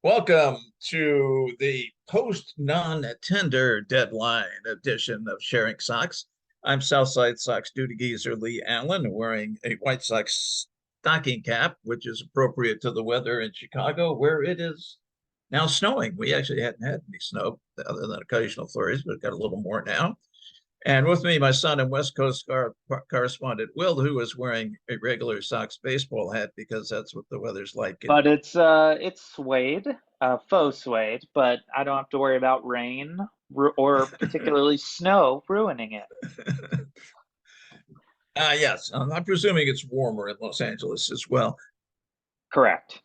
Welcome to the post non-tender deadline edition of Sharing Sox. I'm Southside Sox duty geezer Leigh Allan, wearing a White Sox stocking cap, which is appropriate to the weather in Chicago, where it is now snowing. We actually hadn't had any snow other than occasional flurries, but got a little more now. And with me, my son and West Coast correspondent Will, who is wearing a regular Sox baseball hat because that's what the weather's like in. But it's suede, faux suede, but I don't have to worry about rain or particularly snow ruining it. Yes, I'm presuming it's warmer in Los Angeles as well. Correct.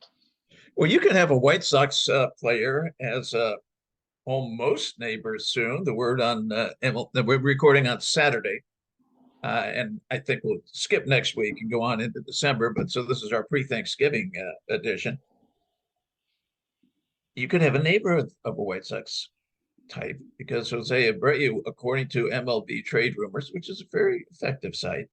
Well, you can have a White Sox player as almost neighbors soon. The word on we're recording on Saturday, and I think we'll skip next week and go on into December. But so this is our pre-Thanksgiving edition. You could have a neighbor of a White Sox type because José Abreu, according to MLB Trade Rumors, which is a very effective site,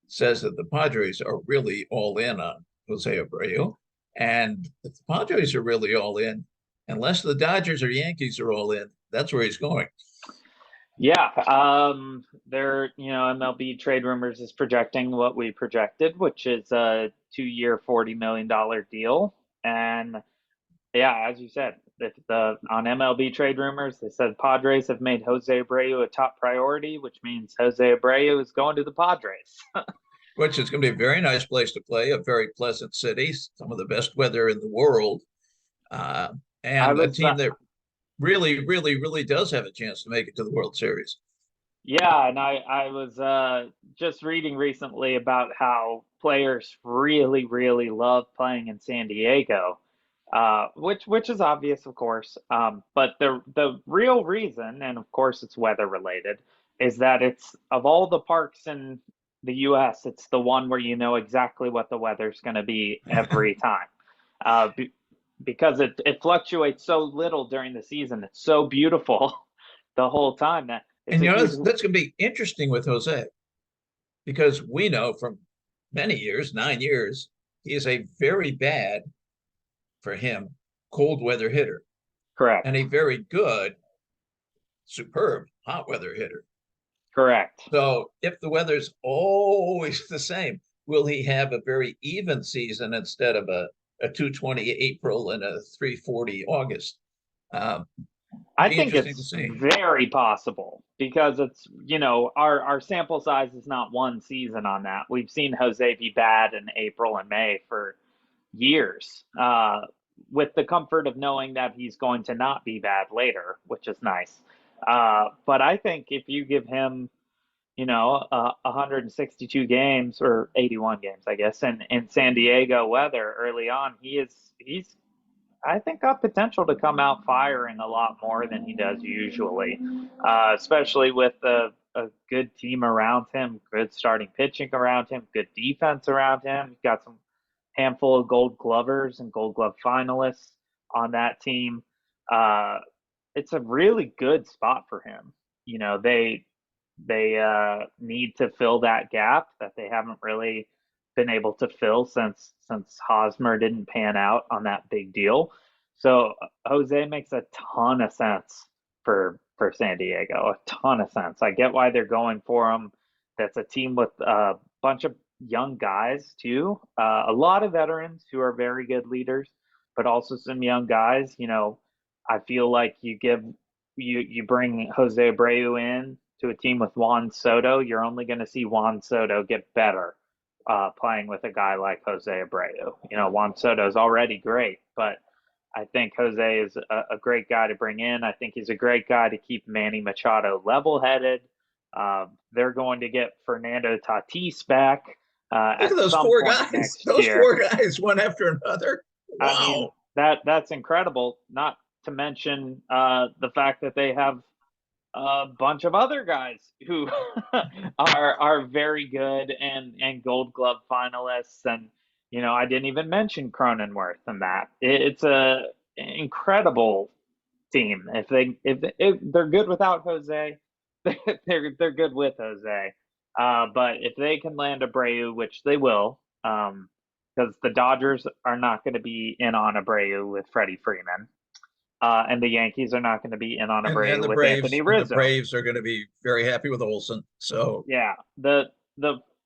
says that the Padres are really all in on José Abreu. And if the Padres are really all in, unless the Dodgers or Yankees are all in, that's where he's going. Yeah, MLB Trade Rumors is projecting what we projected, which is a 2-year, $40 million deal. And yeah, as you said, on MLB Trade Rumors, they said Padres have made José Abreu a top priority, which means José Abreu is going to the Padres. Which is going to be a very nice place to play, a very pleasant city, some of the best weather in the world, and a team that really, really, really does have a chance to make it to the World Series. Yeah, and I was just reading recently about how players really, really love playing in San Diego, which is obvious, of course. But the real reason, and of course it's weather related, is that it's of all the parks in the U.S., it's the one where you know exactly what the weather's going to be every time, because it fluctuates so little during the season. It's so beautiful the whole time that it's And a huge. that's going to be interesting with Jose because we know from many years, 9 years, he is a very bad, for him, cold weather hitter and Correct. a very good, superb hot weather hitter. Correct. So if the weather's always the same, will he have a very even season instead of a 220 April and a 340 August? I Be think interesting to it's see. very possible because it's, our sample size is not one season on that. We've seen Jose be bad in April and May for years, with the comfort of knowing that he's going to not be bad later, which is nice. But I think if you give him, 162 games or 81 games, I guess, in San Diego weather early on, he's I think got potential to come out firing a lot more than he does usually, especially with a good team around him, good starting pitching around him, good defense around him. He's got some handful of Gold Glovers and Gold Glove finalists on that team. It's a really good spot for him. They need to fill that gap that they haven't really been able to fill since Hosmer didn't pan out on that big deal. So Jose makes a ton of sense for San Diego, a ton of sense. I get why they're going for him. That's a team with a bunch of young guys too, a lot of veterans who are very good leaders, but also some young guys. I feel like you bring Jose Abreu in to a team with Juan Soto, you're only going to see Juan Soto get better playing with a guy like Jose Abreu. Juan Soto is already great, but I think Jose is a great guy to bring in. I think he's a great guy to keep Manny Machado level-headed. They're going to get Fernando Tatis back Look at at those some four point guys. next Those year. four guys, one after another. I mean, Wow. that's incredible. Not to mention the fact that they have a bunch of other guys who are very good and Gold Glove finalists, and I didn't even mention Cronenworth and that. It's a incredible team. If they're good without Jose, they're good with Jose. But if they can land Abreu, which they will, because the Dodgers are not going to be in on Abreu with Freddie Freeman. And the Yankees are not going to be in on And Abreu with Anthony The Rizzo. Braves are going to be very happy with Olson. So Yeah, the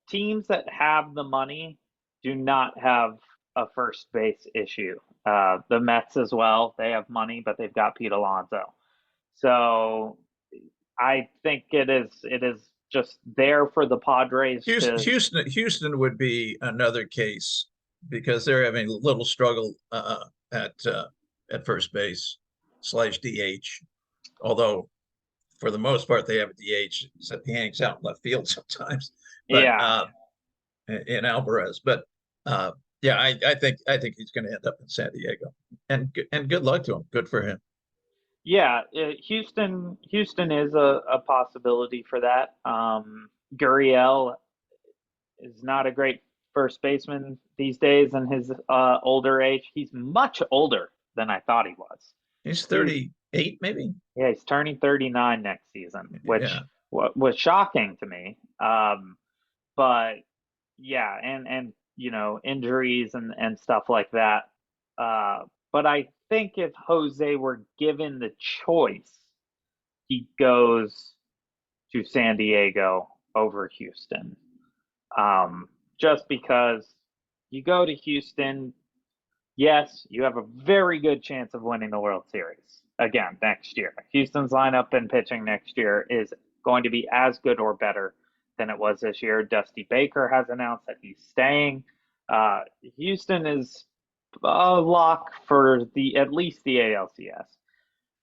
teams that have the money do not have a first base issue. The Mets as well, they have money, but they've got Pete Alonso. So I think it is just there for the Padres to. Houston would be another case because they're having a little struggle at first base slash DH. Although for the most part they have a DH, except he hangs out in left field sometimes. But Yeah, in Alvarez, but yeah, I think he's going to end up in San Diego, and good luck to him. Good for him. yeah. Houston is a possibility for that. Gurriel is not a great first baseman these days in his older age. He's much older than I thought he was. He's He's 38, maybe. Yeah, he's turning 39 next season, which Yeah, was shocking to me. But yeah, and injuries and stuff like that. But I think if Jose were given the choice, he goes to San Diego over Houston. Just because you go to Houston, yes, you have a very good chance of winning the World Series again next year. Houston's lineup and pitching next year is going to be as good or better than it was this year. Dusty Baker has announced that he's staying. Houston is a lock for at least the ALCS.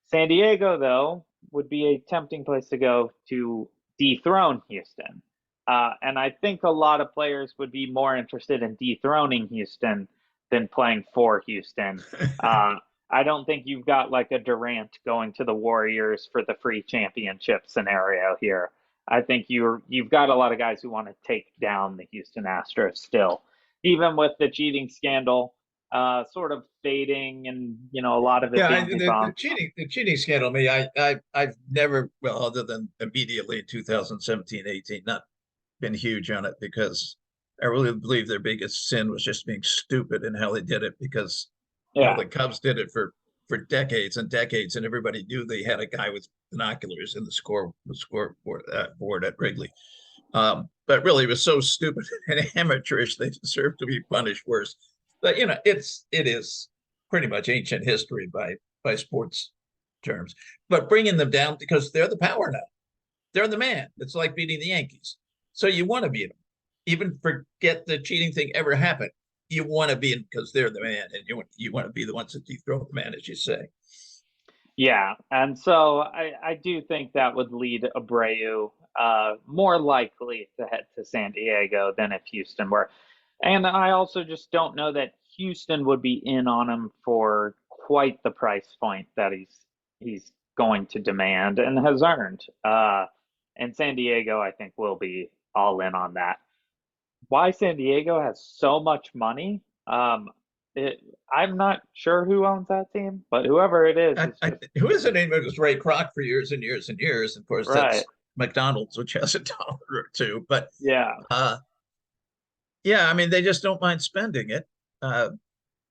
San Diego, though, would be a tempting place to go to dethrone Houston. And I think a lot of players would be more interested in dethroning Houston than playing for Houston. I don't think you've got like a Durant going to the Warriors for the free championship scenario here. I think you've got a lot of guys who want to take down the Houston Astros still, even with the cheating scandal sort of fading, and a lot of it yeah. being debunked. The cheating scandal. Me, I've never, well, other than immediately in 2017, 18, not been huge on it because I really believe their biggest sin was just being stupid in how they did it because Yeah, the Cubs did it for decades and decades, and everybody knew they had a guy with binoculars in the scoreboard board at Wrigley. But really, it was so stupid and amateurish they deserve to be punished worse. But it is pretty much ancient history by sports terms. But bringing them down because they're the power now. They're the man. It's like beating the Yankees. So you want to beat them. Even forget the cheating thing ever happened. You want to beat them because they're the man, and you want to be the ones that dethrone the man, as you say. yeah, and so I do think that would lead Abreu more likely to head to San Diego than if Houston were. And I also just don't know that Houston would be in on him for quite the price point that he's going to demand and has earned. And San Diego, I think, will be all in on that. Why San Diego has so much money? I'm not sure who owns that team, but whoever it is, it's just Who is the name? It was Ray Kroc for years and years and years. Of course, right. that's McDonald's, which has a dollar or two. But Yeah, uh, yeah, I mean, they just don't mind spending it. Uh,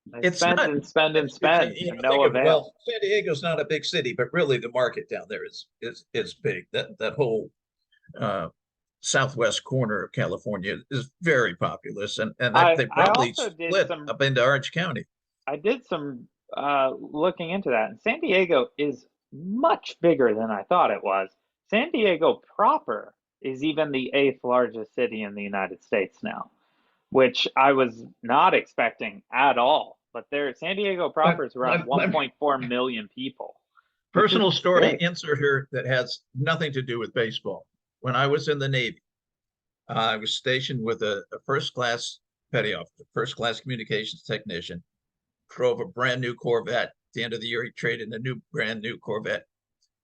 they it's spend not. and spend and It's spend to no think of, avail. well, San Diego's not a big city, but really the market down there is big. That whole uh, southwest corner of California is very populous, and I they I probably also did split some up into Orange County. I did some looking into that, and San Diego is much bigger than I thought it was. San Diego proper is even the eighth largest city in the United States now, which I was not expecting at all. But there, San Diego But proper is around 1.4 million people, which is personal story big. insert here that has nothing to do with baseball. When I was in the Navy, I was stationed with a first class petty officer, first class communications technician, drove a brand new Corvette. At the end of the year, he traded a new brand new Corvette,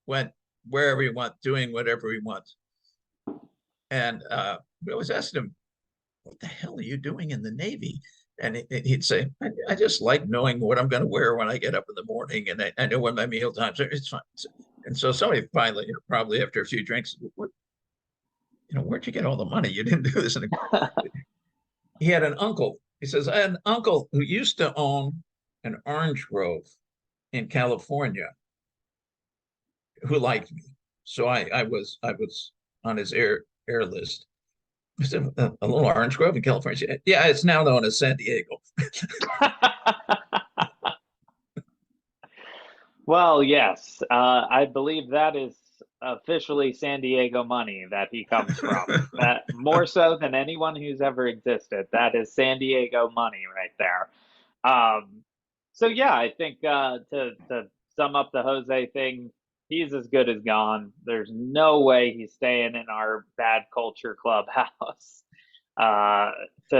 went wherever he went, doing whatever he wants. And we always asked him, "What the hell are you doing in the Navy?" And he'd say, I just like knowing what I'm going to wear when I get up in the morning, and I know when my meal times are. It's fine. And so somebody finally, probably after a few drinks, where'd you get all the money? You didn't do this. And he had an uncle. He says, I had an uncle who used to own an orange grove in California who liked me. So I was on his air list. Is it a little orange grove in California? Yeah, it's now known as San Diego. Well, yes, I believe that is officially San Diego money that he comes from. That more so than anyone who's ever existed. That is San Diego money right there. Um, so yeah, I think to sum up the Jose thing, he's as good as gone. There's no way he's staying in our bad culture clubhouse. Uh, to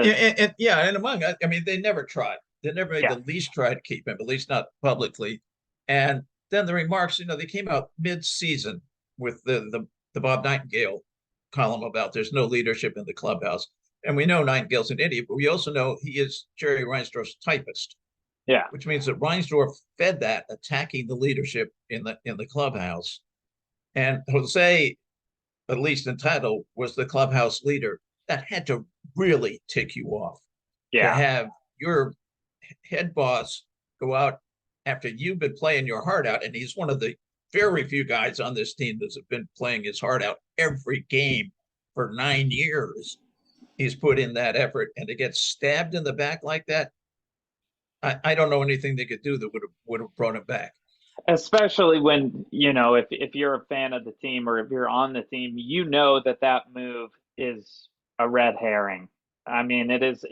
And among I mean, they never tried. They never made Yeah, the least try to keep him, at least not publicly. And then the remarks, they came out mid-season with the Bob Nightingale column about there's no leadership in the clubhouse. And we know Nightingale's an idiot, but we also know he is Jerry Reinsdorf's typist, yeah. which means that Reinsdorf fed that, attacking the leadership in the clubhouse. And Jose, at least in title, was the clubhouse leader. That had to really tick you off to Yeah. have your head boss go out after you've been playing your heart out. And he's one of the very few guys on this team that's been playing his heart out every game for 9 years. He's put in that effort, and to get stabbed in the back like that, I don't know anything they could do that would have brought him back. Especially when, if you're a fan of the team or if you're on the team, that move is a red herring. I mean, it is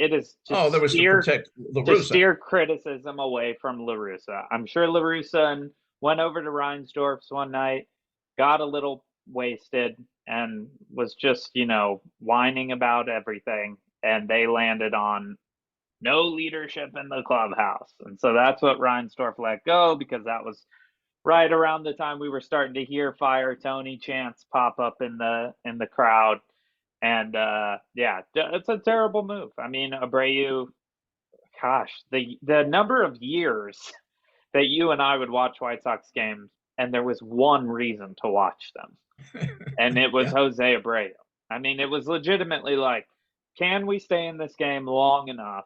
Oh, that was to protect La to Russa. steer criticism away from La Russa. I'm sure La Russa went over to Reinsdorf's one night, got a little wasted, and was just, whining about everything. And they landed on no leadership in the clubhouse. And so that's what Reinsdorf let go, because that was right around the time we were starting to hear Fire Tony chants pop up in the crowd. And yeah, it's a terrible move. I mean, Abreu, gosh, the number of years that you and I would watch White Sox games, and there was one reason to watch them, and it was Yeah. Jose Abreu. I mean, it was legitimately like, can we stay in this game long enough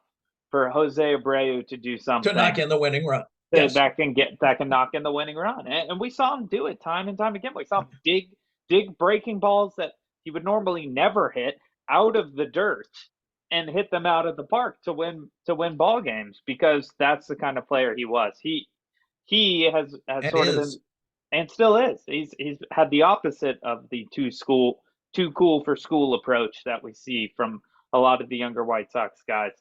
for Jose Abreu to do To knock something in the winning run. that, Yes. that can knock in the winning run? And we saw him do it time and time again. We saw him dig breaking balls that he would normally never hit out of the dirt and hit them out of the park to win ball games, because that's the kind of player he was. He has And sort of been, is. and still is. He's had the opposite of the too cool for school approach that we see from a lot of the younger White Sox guys.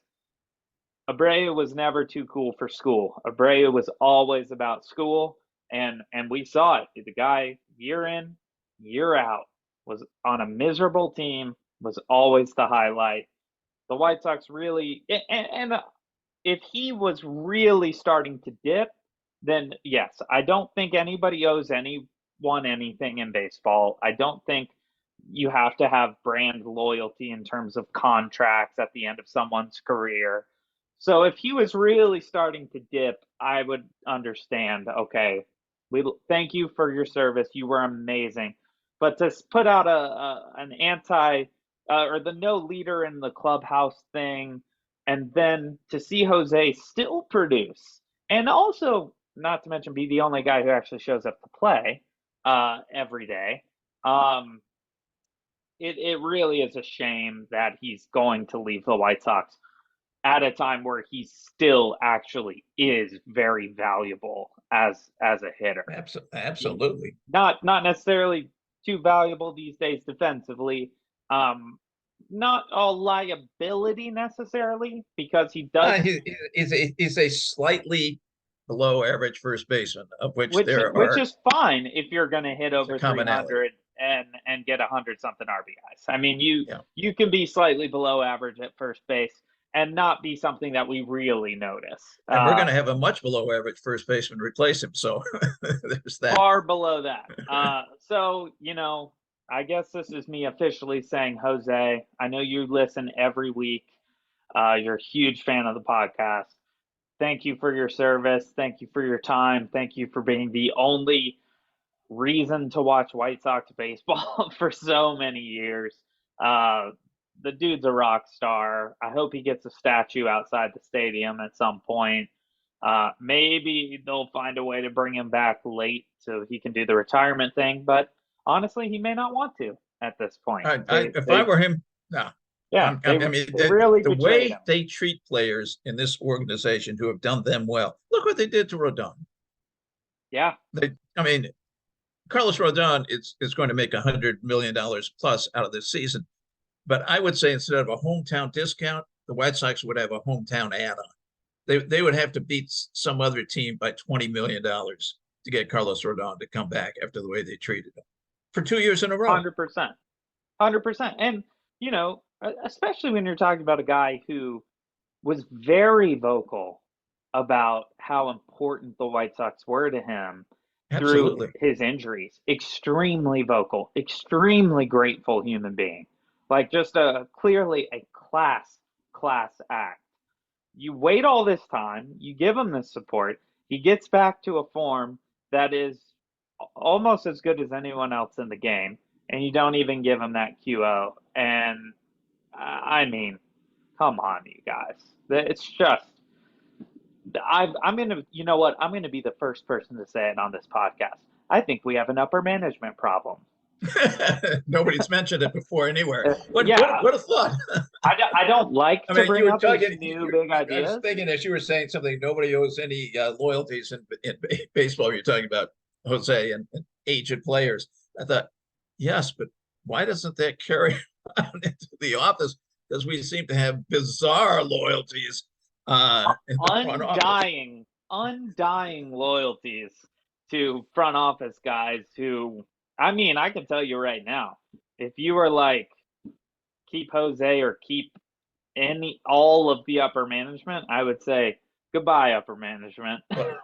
Abreu was never too cool for school. Abreu was always about school, and we saw it. The guy, year in, year out, was on a miserable team, was always the highlight. The White Sox really, and if he was really starting to dip, then yes, I don't think anybody owes anyone anything in baseball. I don't think you have to have brand loyalty in terms of contracts at the end of someone's career. So if he was really starting to dip, I would understand. Okay, we thank you for your service. You were amazing. But to put out an anti or the no leader in the clubhouse thing, and then to see Jose still produce, and also not to mention be the only guy who actually shows up to play every day. It really is a shame that he's going to leave the White Sox at a time where he still actually is very valuable as a hitter. Absolutely. Not necessarily too valuable these days defensively. Not a liability necessarily, because he does, He's a slightly below average first baseman, of which there which are. is fine if you're going to hit It's a over commonality. 300 and get 100 something RBIs. I mean, Yeah. you can be slightly below average at first base and not be something that we really notice. And we're going to have a much below average first baseman replace him. So there's that. Far below that. So, I guess this is me officially saying, Jose, I know you listen every week. You're a huge fan of the podcast. Thank you for your service. Thank you for your time. Thank you for being the only reason to watch White Sox baseball for so many years. The dude's a rock star. I hope he gets a statue outside the stadium at some point. Maybe they'll find a way to bring him back late so he can do the retirement thing, but honestly, he may not want to at this point. If I were him, no. Yeah, I mean, they really the betrayed way him. they treat players in this organization who have done them well. Look what they did to Rodon. Yeah. I mean, Carlos Rodon is going to make $100 million plus out of this season. But I would say instead of a hometown discount, the White Sox would have a hometown add-on. They would have to beat some other team by $20 million to get Carlos Rodon to come back after the way they treated him for 2 years in a row. 100%. 100%. And, you know, especially when you're talking about a guy who was very vocal about how important the White Sox were to him through Absolutely. his injuries. Extremely vocal, extremely grateful human being. Like just clearly a class act. You wait all this time, you give him this support, he gets back to a form that is almost as good as anyone else in the game, and you don't even give him that QO. And I mean, come on, you guys. It's just, I'm going to, you know what? I'm going to be the first person to say it on this podcast. I think we have an upper management problem. Nobody's mentioned it before anywhere. What a thought. I don't like to bring up these new big ideas. I was thinking as you were saying something, nobody owes any loyalties in baseball. You're talking about Jose and aged players. I thought, yes, but why doesn't that carry on into the office? Because we seem to have bizarre loyalties. Undying loyalties to front office guys who, I mean, I can tell you right now, if you were like, keep Jose or keep all of the upper management, I would say goodbye, upper management. Well,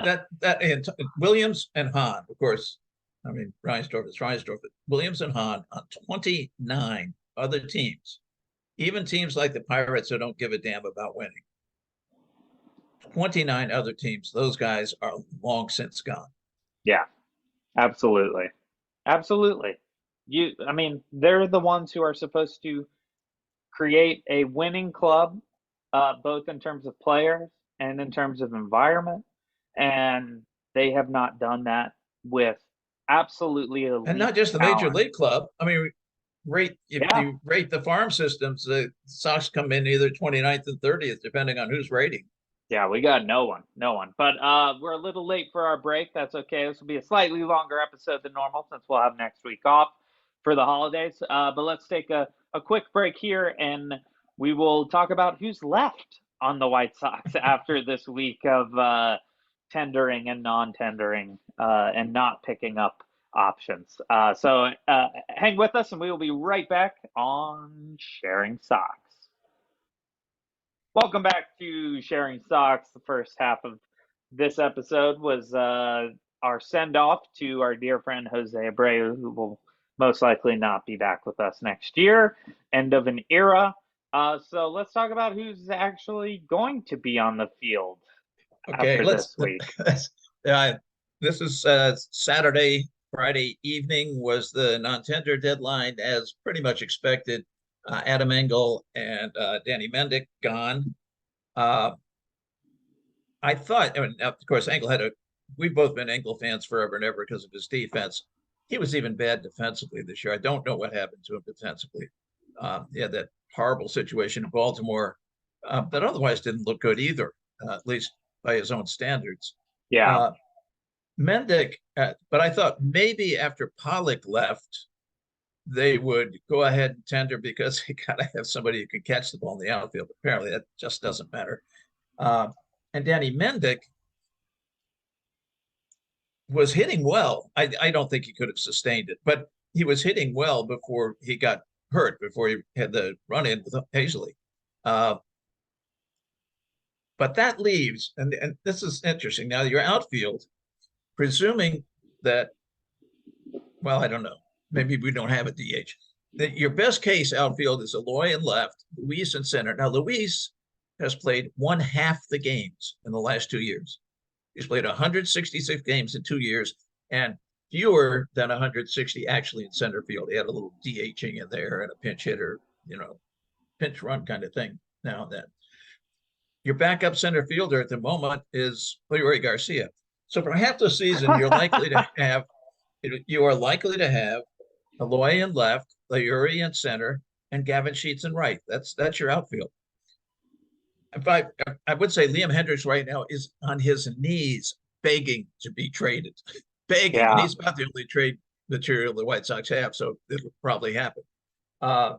and Williams and Hahn, of course. I mean, Reinsdorf is Reinsdorf, but Williams and Hahn on 29 other teams, even teams like the Pirates who don't give a damn about winning. 29 other teams, those guys are long since gone. Yeah, absolutely. Absolutely. I mean, they're the ones who are supposed to create a winning club, both in terms of players and in terms of environment. And they have not done that with absolutely elite and not just the talent. major league club. I mean, you rate the farm systems, the Sox come in either 29th and 30th, depending on who's rating. Yeah, we got no one. But we're a little late for our break. That's okay. This will be a slightly longer episode than normal since we'll have next week off for the holidays. But let's take a quick break here, and we will talk about who's left on the White Sox after this week of tendering and non-tendering and not picking up options. So hang with us, and we will be right back on Sharing Sox. Welcome back to Sharing Sox. The first half of this episode was our send-off to our dear friend Jose Abreu, who will most likely not be back with us next year. End of an era. So let's talk about who's actually going to be on the field after this week. This is Saturday. Friday evening was the non-tender deadline, as pretty much expected. Adam Engel and Danny Mendick gone. I thought, I mean, of course, Engel we've both been Engel fans forever and ever because of his defense. He was even bad defensively this year. I don't know what happened to him defensively. He had that horrible situation in Baltimore that otherwise didn't look good either, at least by his own standards. Yeah. Mendick, but I thought maybe after Pollock left, they would go ahead and tender because they got to have somebody who can catch the ball in the outfield. Apparently, that just doesn't matter. And Danny Mendick was hitting well. I don't think he could have sustained it, but he was hitting well before he got hurt, before he had the run-in with Hazley. But that leaves, and this is interesting. Now, your outfield, presuming that, well, I don't know. Maybe we don't have a DH. Your best case outfield is Eloy in left, Luis in center. Now, Luis has played one half the games in the last 2 years. He's played 166 games in 2 years and fewer than 160 actually in center field. He had a little DHing in there and a pinch hitter, pinch run kind of thing now and then. Your backup center fielder at the moment is Leury Garcia. So for half the season, you are likely to have Eloy in left, Leury in center, and Gavin Sheets in right. That's your outfield. In fact, I would say Liam Hendriks right now is on his knees begging to be traded, begging, and Yeah. he's about the only trade material the White Sox have, so it'll probably happen. Uh,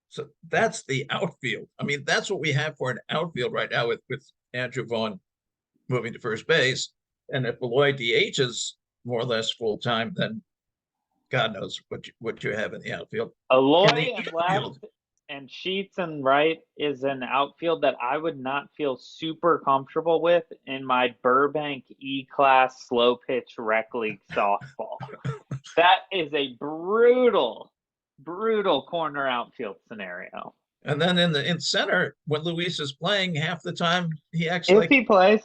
so that's the outfield. I mean, that's what we have for an outfield right now with Andrew Vaughn moving to first base. And if Eloy DH is more or less full time, then God knows what you have in the outfield. In the Eloy and infield, left and Sheets and right is an outfield that I would not feel super comfortable with in my Burbank E-class slow pitch rec league softball. That is a brutal, brutal corner outfield scenario. and then in center, when Luis is playing, half the time he acts If like he plays,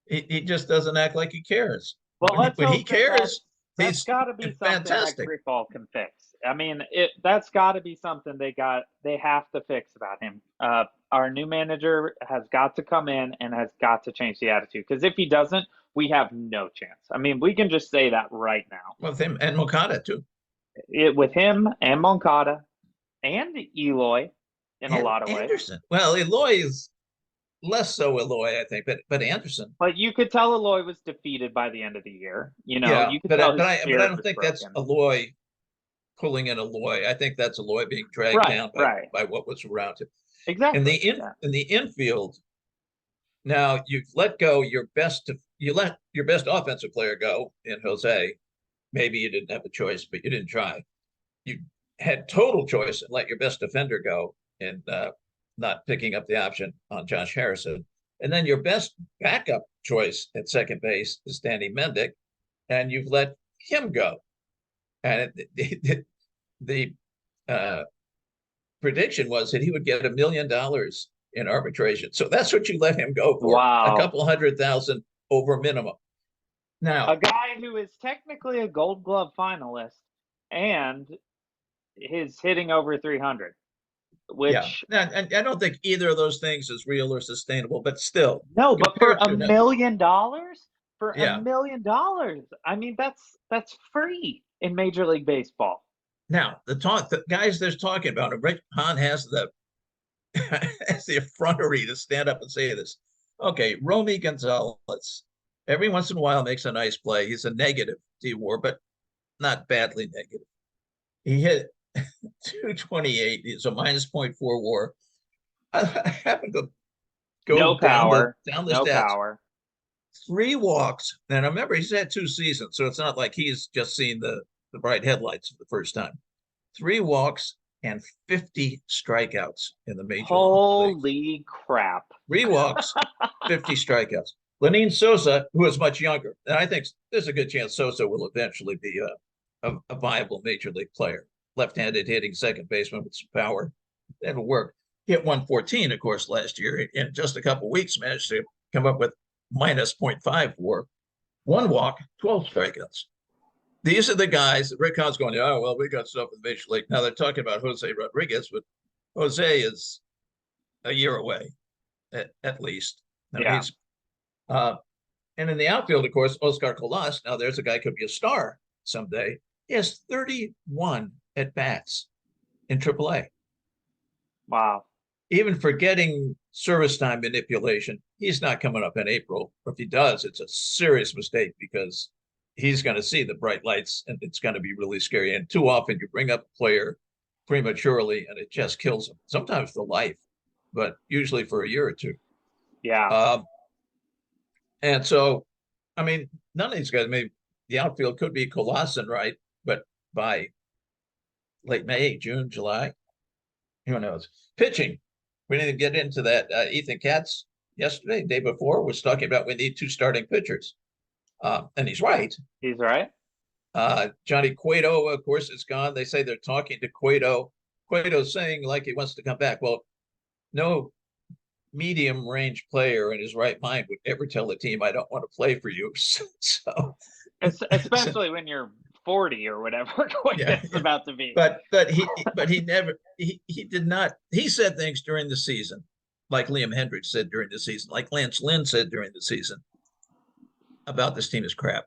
he just doesn't act like he cares. well, let's When he hope cares, that's he's got to be something fantastic. that Grifol can fix. I mean, that's got to be something they have to fix about him. Our new manager has got to come in and has got to change the attitude, because if he doesn't, we have no chance. I mean, we can just say that right now. With him and Moncada too. With him and Moncada and Eloy in a lot of ways. Anderson. Well, Eloy is less so Eloy, I think, but Anderson. But you could tell Eloy was defeated by the end of the year. You know, Yeah, you could but tell I don't think broken. that's Eloy pulling in Eloy. I think that's Eloy being dragged down by what was around him. Exactly. In the infield, now you've let go your best offensive player go in Jose. Maybe you didn't have a choice, but you didn't try. You had total choice and let your best defender go and not picking up the option on Josh Harrison. And then your best backup choice at second base is Danny Mendick, and you've let him go. And the prediction was that he would get $1 million in arbitration. So that's what you let him go for. Wow. A couple $100,000 over minimum. Now, a guy who is technically a Gold Glove finalist and is hitting over 300, which and I don't think either of those things is real or sustainable, but still. No, but for $1 million, $1 million, I mean, that's free in Major League Baseball. Now, the guys they're talking about, Rick Hahn has the effrontery to stand up and say this. Okay, Romy González, every once in a while makes a nice play. He's a negative D-WAR, but not badly negative. He hit 228. He's a -0.4 WAR. I happen to go no power, down the no stats. Power. 3 walks. And remember, he's had 2 seasons, so it's not like he's just seen the bright headlights for the first time. 3 walks and 50 strikeouts in the major league. Holy crap. 3 walks, 50 strikeouts. Lenyn Sosa, who is much younger, and I think there's a good chance Sosa will eventually be a viable major league player. Left-handed hitting second baseman with some power. That'll work. Hit 114, of course, last year. In just a couple of weeks, managed to come up with -0.5 WAR. 1 walk, 12 strikeouts. These are the guys that Rick Hahn's going, oh, well, we got stuff in the major league. Now they're talking about Jose Rodriguez, but Jose is a year away, at least. Now, yeah. And in the outfield, of course, Oscar Colas. Now there's a guy who could be a star someday. He has 31 at-bats in AAA. Wow. Even forgetting service time manipulation, he's not coming up in April. Or if he does, it's a serious mistake because he's going to see the bright lights and it's going to be really scary. And too often you bring up a player prematurely and it just kills him. Sometimes for life, but usually for a year or 2. Yeah. And so, I mean, none of these guys, maybe the outfield could be Colasin, right? But by late May, June, July, who knows? Pitching. We didn't get into that. Ethan Katz yesterday, day before, was talking about we need 2 starting pitchers. And he's right. He's right. Johnny Cueto, of course, is gone. They say they're talking to Cueto. Cueto's saying like he wants to come back. Well, no medium range player in his right mind would ever tell a team, I don't want to play for you. So especially when you're 40 or whatever Cueto's about to be. But he never he did not. He said things during the season like Liam Hendriks said during the season, like Lance Lynn said during the season about this team is crap.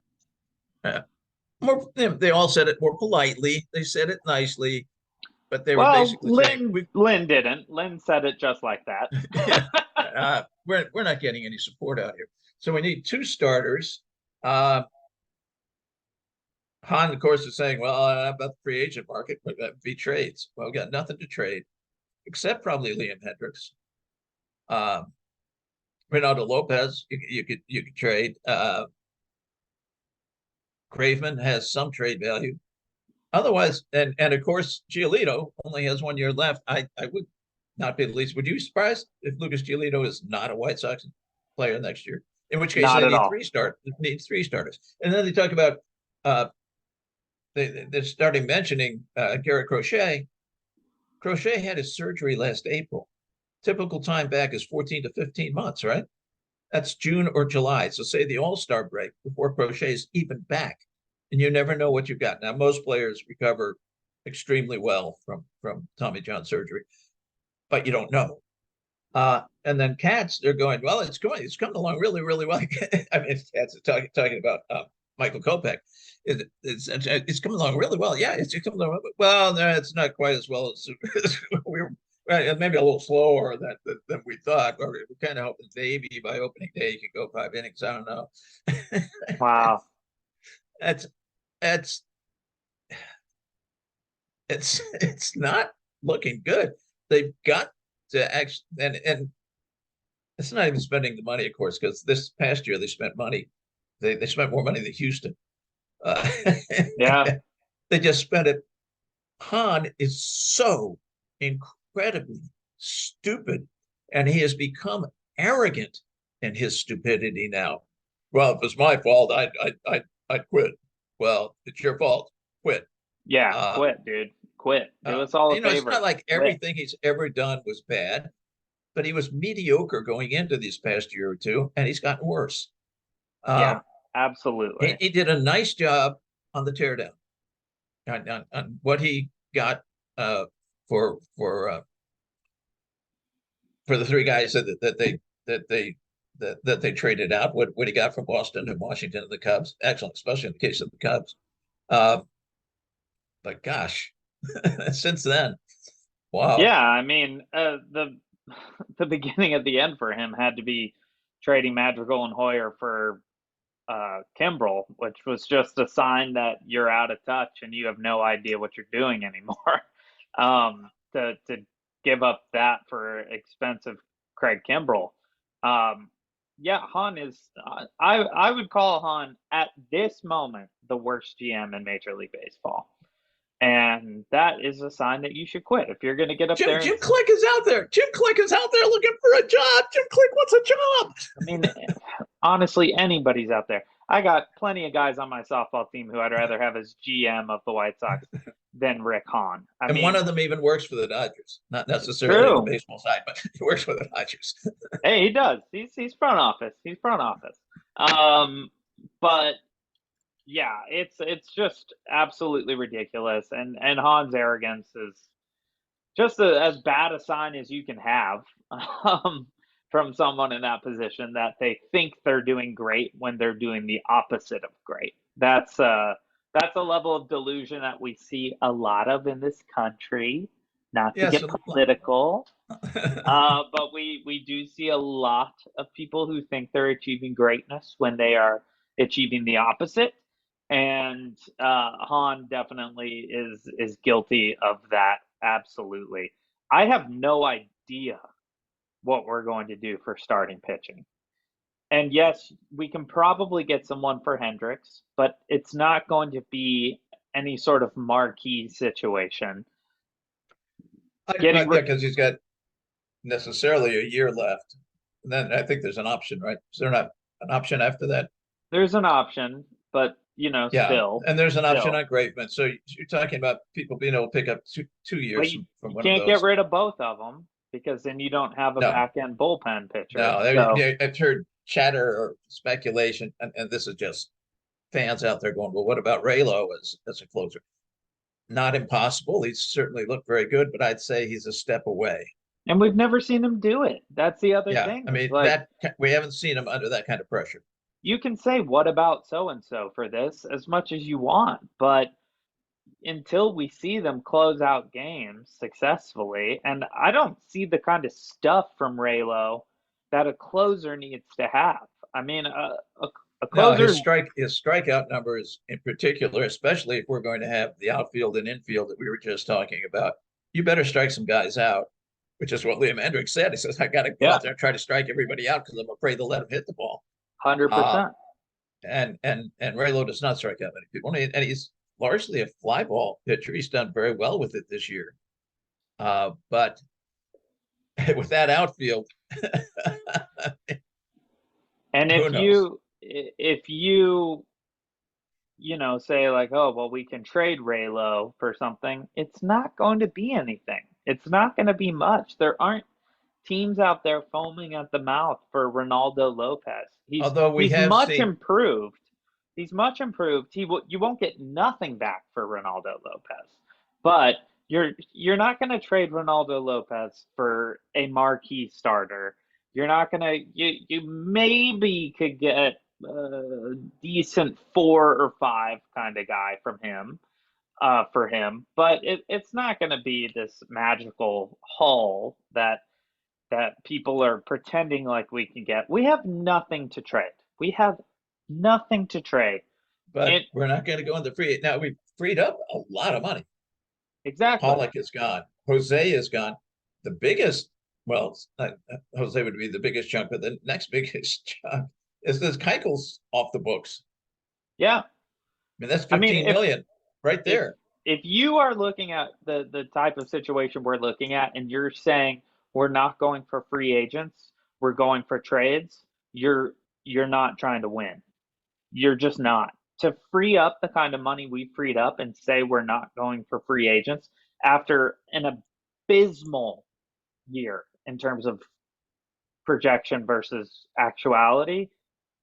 They all said it more politely. They said it nicely, but they were Well, basically saying, Lynn didn't. Lynn said it just like that. yeah, we're not getting any support out here. So we need two starters. Hahn, of course, is saying, well, about the free agent market, but that be trades. Well, we got nothing to trade except probably Liam Hendriks. Reynaldo Lopez, you could trade. Graveman has some trade value. Otherwise, and of course, Giolito only has 1 year left. I would not be the least. Would you be surprised if Lucas Giolito is not a White Sox player next year? In which case, Not they at need all. three starters. And then they talk about they're starting mentioning Garrett Crochet. Crochet had his surgery last April. Typical time back is 14 to 15 months, right? That's June or July. So say the All-Star break before Crochet is even back. And you never know what you've got. Now, most players recover extremely well from Tommy John surgery, but you don't know. And then Cats, they're going, well, it's coming along really, really well. I mean, Cats are talking about Michael Kopech. It's coming along really well. Yeah, it's coming along well. No, it's not quite as well as we were. Maybe a little slower than we thought. We're kind of hoping maybe by opening day you can go 5 innings. I don't know. Wow. That's it's not looking good. They've got to actually, and it's not even spending the money, of course, because this past year they spent money. They spent more money than Houston. Uh, Yeah. they just spent it. Hahn is so incredibly stupid, and he has become arrogant in his stupidity now. Well, if it was my fault, I'd quit. Well, it's your fault. Quit. Yeah. Quit, dude. Quit. Do us all a It's favor. not like Quit. everything he's ever done was bad, but he was mediocre going into these past year or two, and he's gotten worse. Yeah. Um, Absolutely. he did a nice job on the teardown, on what he got for the three guys that they traded out. What he got from Boston and Washington and the Cubs, excellent, especially in the case of the Cubs. But gosh, since then, wow. Yeah. I mean, the beginning of the end for him had to be trading Madrigal and Hoyer for Kimbrel, which was just a sign that you're out of touch and you have no idea what you're doing anymore. To give up that for expensive Craig Kimbrel. Yeah, Hahn is. I would call Hahn at this moment the worst GM in Major League Baseball, and that is a sign that you should quit if you're going to get up there. Jim Click is out there. Jim Click is out there looking for a job. Jim Click wants a job. I mean, honestly, anybody's out there. I got plenty of guys on my softball team who I'd rather have as GM of the White Sox than Rick Hahn. And one of them even works for the Dodgers, not necessarily on the baseball side, but he works for the Dodgers. Hey, he does. He's front office. He's front office. But yeah, it's just absolutely ridiculous. And Hahn's arrogance is just as bad a sign as you can have from someone in that position, that they think they're doing great when they're doing the opposite of great. That's a level of delusion that we see a lot of in this country. Not to get political, but we do see a lot of people who think they're achieving greatness when they are achieving the opposite. And Hahn definitely is guilty of that. Absolutely. I have no idea what we're going to do for starting pitching. And yes, we can probably get someone for Hendricks, but it's not going to be any sort of marquee situation. Yeah, because he's got necessarily a year left. And then I think there's an option, right? Is there not an option after that? There's an option, but still. And there's an option on Graveman. So you're talking about people being able to pick up 2 years from one of those. You can't get rid of both of them because then you don't have a back-end bullpen pitcher. No, I've heard chatter or speculation, and this is just fans out there going, well, what about Raylo as a closer? Not impossible. He's certainly looked very good, but I'd say he's a step away. And we've never seen him do it. That's the other Yeah, thing. I It's mean like that we haven't seen him under that kind of pressure. you can say what about so and so for this as much as you want, but until we see them close out games successfully, and I don't see the kind of stuff from Raylo that a closer needs to have. I mean, a No, closer, his strikeout numbers in particular, especially if we're going to have the outfield and infield that we were just talking about, you better strike some guys out, which is what Liam Hendriks said. He says, I got to go yeah, out there and try to strike everybody out because I'm afraid they'll let him hit the ball. Uh, 100%. and Raylo does not strike out many people, and he's largely a fly ball pitcher. He's done very well with it this year. But with that outfield, And who knows? if you say like, oh, well, we can trade Raylo for something, it's not going to be anything. It's not going to be much. There aren't teams out there foaming at the mouth for Ronaldo Lopez. He's Although we he's have much seen, improved. He's much improved. You won't get nothing back for Ronaldo Lopez, but you're not going to trade Ronaldo Lopez for a marquee starter. You're not going to you maybe could get a decent 4 or 5 kind of guy from him for him, but it's not going to be this magical haul that people are pretending like we can get. We have nothing to trade. We have nothing to trade. but It we're not going to go into free. Now we've freed up a lot of money. exactly. Pollock is gone. Jose is gone. The biggest, well, Jose would be the biggest chunk, but the next biggest chunk is this Keuchel's off the books. Yeah. I mean, that's I mean, 15 million right if there. if you are looking at the type of situation we're looking at and you're saying we're not going for free agents, we're going for trades, you're not trying to win. You're just not. To free up the kind of money we freed up and say we're not going for free agents after an abysmal year in terms of projection versus actuality,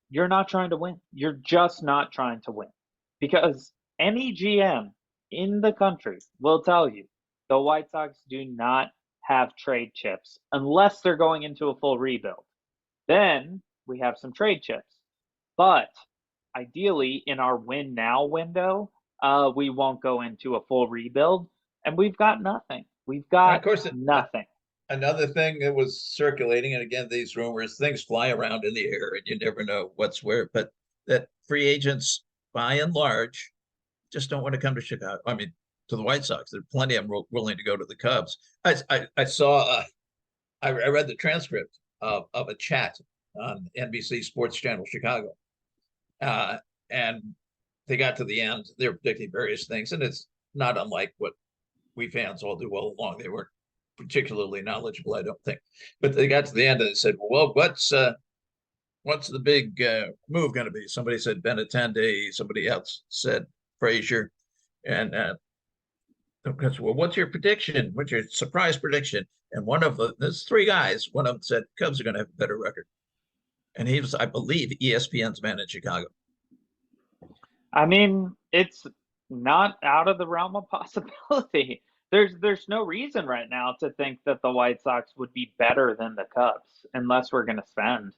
you're not trying to win. You're just not trying to win. Because any GM in the country will tell you the White Sox do not have trade chips unless they're going into a full rebuild. Then we have some trade chips. But ideally, in our win now window, we won't go into a full rebuild, and we've got nothing. We've And of got course, nothing. another thing that was circulating, and again, these rumors, things fly around in the air and you never know what's where, but that free agents, by and large, just don't want to come to Chicago. I mean, to the White Sox. There are plenty of them willing to go to the Cubs. I saw, I read the transcript of a chat on NBC Sports Channel Chicago. Uh, and they got to the end. They were predicting various things, and it's not unlike what we fans all do all along. They weren't particularly knowledgeable, I don't think. But they got to the end and they said, "Well, what's the big move going to be?" Somebody said Benintendi. Somebody else said Frazier, and well, what's your prediction? What's your surprise prediction? And one of there's 3 guys. One of them said Cubs are going to have a better record, and he was, I believe, ESPN's man in Chicago. I mean, it's not out of the realm of possibility. There's no reason right now to think that the White Sox would be better than the Cubs unless we're going to spend.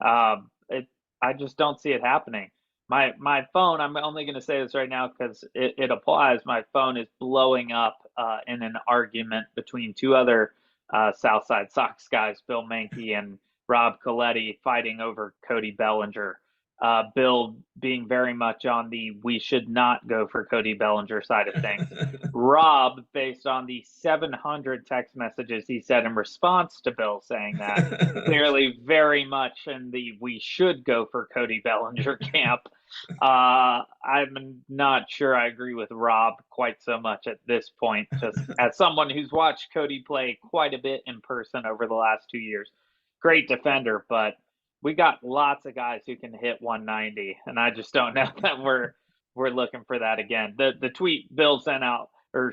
I just don't see it happening. My phone. I'm only going to say this right now because it applies. My phone is blowing up in an argument between 2 other Southside Sox guys, Bill Mankey and Rob Coletti, fighting over Cody Bellinger. Bill being very much on the we should not go for Cody Bellinger side of things. Rob, based on the 700 text messages he said in response to Bill saying that, clearly very much in the we should go for Cody Bellinger camp. I'm not sure I agree with Rob quite so much at this point, just as someone who's watched Cody play quite a bit in person over the last 2 years. Great defender, but we got lots of guys who can hit 190, and I just don't know that we're looking for that again. The tweet Bill sent out or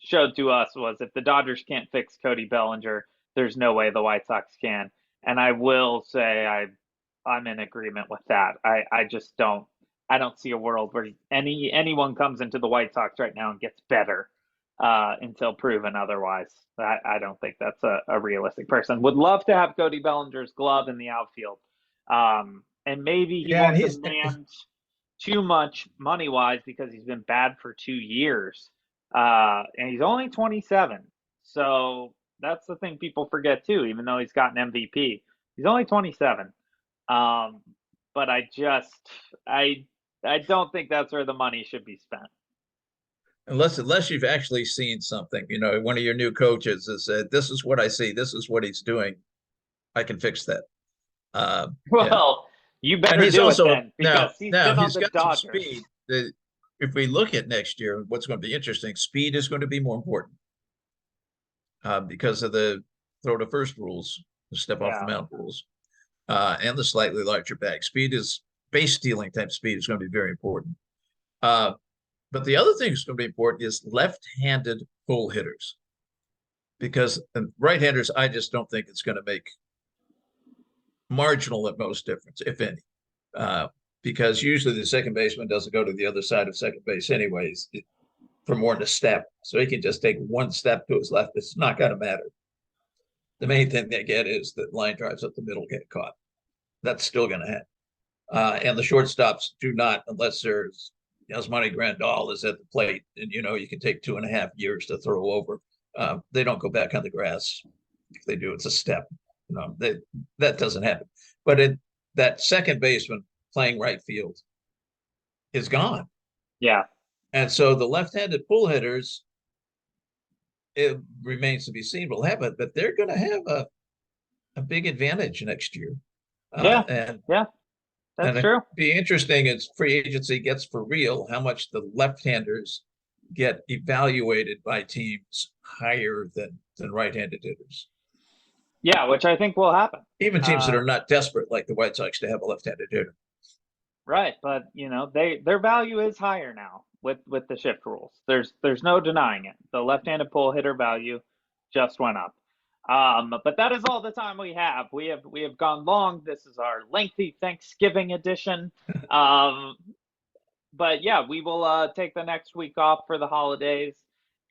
showed to us was if the Dodgers can't fix Cody Bellinger, there's no way the White Sox can. And I will say I'm in agreement with that. I just don't see a world where anyone comes into the White Sox right now and gets better until proven otherwise. I don't think that's a realistic person. Would love to have Cody Bellinger's glove in the outfield. And maybe he Yeah, and won't he's demand too much money wise because he's been bad for 2 years. And he's only 27. So that's the thing people forget too, even though he's got an MVP. He's only 27. But I I don't think that's where the money should be spent. unless you've actually seen something, one of your new coaches has said, "This is what I see. This is what he's doing. I can fix that." Yeah, Well, you and better he's do it also then now because he's now been on he's the got some Dodgers. speed. That if we look at next year, what's going to be interesting, speed is going to be more important because of the throw to first rules, the step off the Yeah. mound rules, and the slightly larger bag. Speed is base stealing type speed is going to be very important. Uh, but the other thing that's going to be important is left-handed pull hitters because right-handers, I just don't think it's going to make marginal at most difference, if any, because usually the second baseman doesn't go to the other side of second base anyways for more than a step. So he can just take one step to his left. It's not going to matter. The main thing they get is that line drives up the middle get caught. That's still going to happen. And the shortstops do not, unless there's Yasmani Grandal is at the plate, and you can take 2.5 years to throw over. They don't go back on the grass. If they do, it's a step. That doesn't happen. But that second baseman playing right field is gone, Yeah. and so the left-handed pull hitters, it remains to be seen will have it, but they're going to have a big advantage next year, Yeah. and Yeah. That's it'd true. be interesting as free agency gets for real, how much the left-handers get evaluated by teams higher than right-handed hitters. Yeah, which I think will happen. Even teams that Uh, are not desperate, like the White Sox, to have a left-handed hitter. right, but their value is higher now with the shift rules. There's no denying it. The left-handed pull hitter value just went up. But that is all the time we have. We have gone long. This is our lengthy Thanksgiving edition. Um, but yeah, we will take the next week off for the holidays.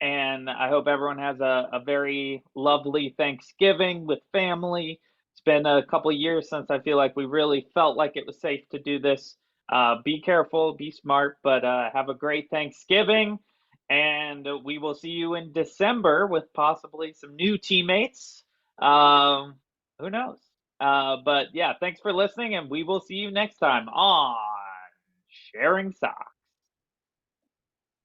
And I hope everyone has a very lovely Thanksgiving with family. It's been a couple of years since I feel like we really felt like it was safe to do this. Be careful, be smart, but have a great Thanksgiving. And we will see you in December with possibly some new teammates. Who knows? But yeah, thanks for listening, and we will see you next time on Sharing Socks.